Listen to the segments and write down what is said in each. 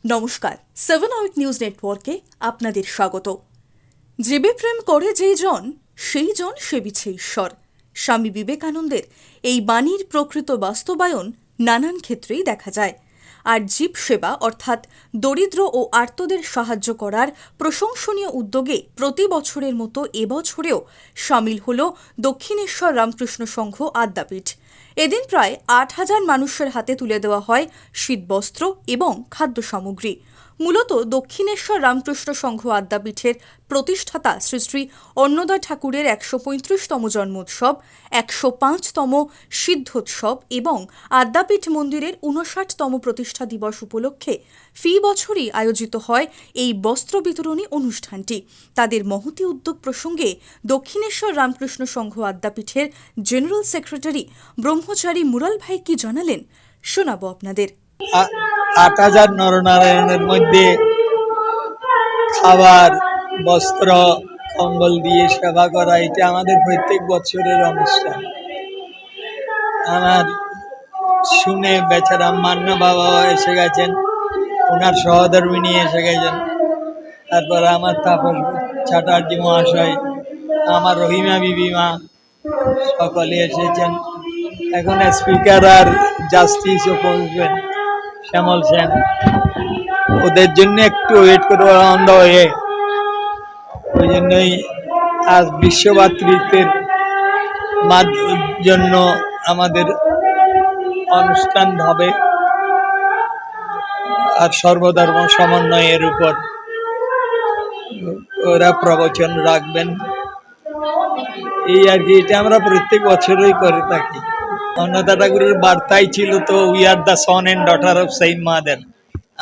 নমস্কার, 7 out news নেটওয়ার্কে আপনাদের স্বাগত। জীবে প্রেম করে যেই জন সেই জন সেবিছে ঈশ্বর। স্বামী বিবেকানন্দের এই বাণীর প্রকৃত বাস্তবায়ন নানান ক্ষেত্রেই দেখা যায়। আর জীব সেবা অর্থাৎ দরিদ্র ও আর্তদের সাহায্য করার প্রশংসনীয় উদ্যোগে প্রতি বছরের মতো এবছরেও সামিল হল দক্ষিণেশ্বর রামকৃষ্ণ সংঘ আদ্যাপীঠ। এদিন প্রায় ৮,০০০ মানুষের হাতে তুলে দেওয়া হয় শীতবস্ত্র এবং খাদ্য সামগ্রী। মূলত দক্ষিণেশ্বর রামকৃষ্ণ সংঘ আদ্যাপীঠের প্রতিষ্ঠাতা শ্রী শ্রী অন্নদা ঠাকুরের ১৩৫তম জন্মোৎসব, ১০৫তম সিদ্ধোৎসব এবং আদ্যাপীঠ মন্দিরের ৫৯তম প্রতিষ্ঠা দিবস উপলক্ষে ফি বছরই আয়োজিত হয় এই বস্ত্র বিতরণী অনুষ্ঠানটি। তাদের মহতী উদ্যোগ প্রসঙ্গে দক্ষিণেশ্বর রামকৃষ্ণ সংঘ আদ্যাপীঠের জেনারেল সেক্রেটারি ব্রহ্মচারী মুরাল ভাই কি জানালেন, শোনাবো আপনাদের। ৮,০০০ নরনারায়ণের মধ্যে খাবার, বস্ত্র, কম্বল দিয়ে সেবা করা, এটা আমাদের প্রত্যেক বছরের অনুষ্ঠান। আমার শুনে বেচারা মান্না বাবা এসে গেছেন, ওনার সহধর্মিনী এসে গেছেন, তারপর আমার তাপস চ্যাটার্জি মহাশয়, আমার রহিমা বিবিমা সকলে এসেছেন। এখন স্পিকার আর জাস্টিসও পৌঁছবেন, শ্যামল সেন, ওদের জন্য একটু ওয়েট করবো অন দ্য ওয়ে। ওই জন্যই আজ বিশ্বভাতৃত্বের জন্য আমাদের অনুষ্ঠান হবে আর সর্বধর্ম সমন্বয়ের উপর ওরা প্রবচন রাখবেন। এই আর কি, এটা আমরা প্রত্যেক বছরই করে থাকি। অন্নদা ঠাকুরের বার্তাই ছিল তো, we are the son and daughter of same mother,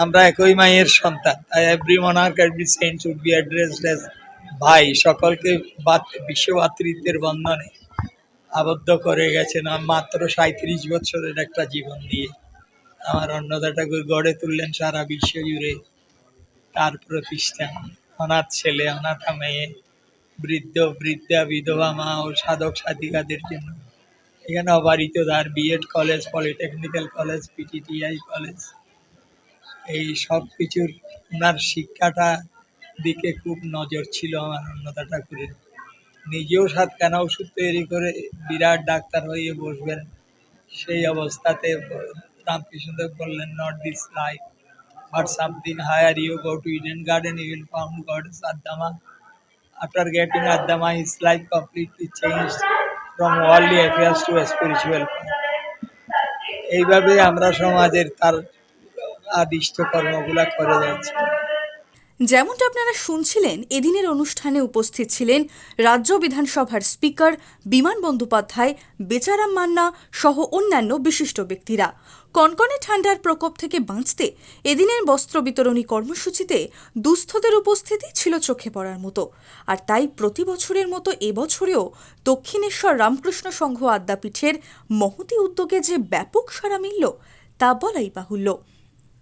আমরা একই মায়ের সন্তান। Every monarch every saint should be addressed as ভাই। সকলকে বিশ্বভাতৃত্বের বন্ধনে আবদ্ধ করে গেছেন মাত্র ৩৭ বছরের একটা জীবন দিয়ে। আমার অন্নদা ঠাকুর গড়ে তুললেন সারা বিশ্ব জুড়ে তার প্রতিষ্ঠান। অনাথ ছেলে, অনাথা মেয়ে, বৃদ্ধা, বিধবা মা ও সাধক সাধিকাদের জন্য এখানে অবারিত ধার, B Ed college, polytechnical college, PTTI college, এই সব কিছুর ওনার শিক্ষাটা দিকে খুব নজর ছিল আমার অন্নদা ঠাকুরের। নিজেও ৭খানা ওষুধ তৈরি করে বিরাট ডাক্তার হয়ে বসবেন, সেই অবস্থাতে রামকৃষ্ণদেব বললেন, not this life but something higher, you go to Eden garden, you will found God's আদ্দামা। আফটার গেটিং আদ্দামা, his life completely changed from worldly affairs to spiritual. এইভাবে আমরা সমাজের তার আদিষ্ট কর্মগুলা করে যাচ্ছি। যেমনটা আপনারা শুনছিলেন, এদিনের অনুষ্ঠানে উপস্থিত ছিলেন রাজ্য বিধানসভার স্পিকার বিমান বন্দ্যোপাধ্যায়, বেচারাম মান্না সহ অন্যান্য বিশিষ্ট ব্যক্তিরা। কনকনে ঠান্ডার প্রকোপ থেকে বাঁচতে এদিনের বস্ত্র বিতরণী কর্মসূচিতে দুস্থদের উপস্থিতি ছিল চোখে পড়ার মতো। আর তাই প্রতি বছরের মতো এবছরেও দক্ষিণেশ্বর রামকৃষ্ণ সংঘ আদ্যাপীঠের মহতী উদ্যোগে যে ব্যাপক সাড়া মিলল তা বলাই বাহুল্য।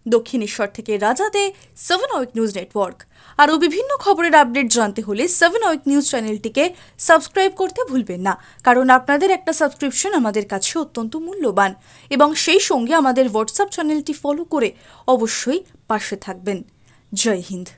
দক্ষিণেশ্বর থেকে রাজা দে, 7 আউট নিউজ নেটওয়ার্ক। আরও বিভিন্ন খবরের আপডেট জানতে হলে 7 আউট নিউজ চ্যানেলটিকে সাবস্ক্রাইব করতে ভুলবেন না, কারণ আপনাদের একটা সাবস্ক্রিপশন আমাদের কাছে অত্যন্ত মূল্যবান। এবং সেই সঙ্গে আমাদের হোয়াটসঅ্যাপ চ্যানেলটি ফলো করে অবশ্যই পাশে থাকবেন। জয় হিন্দ।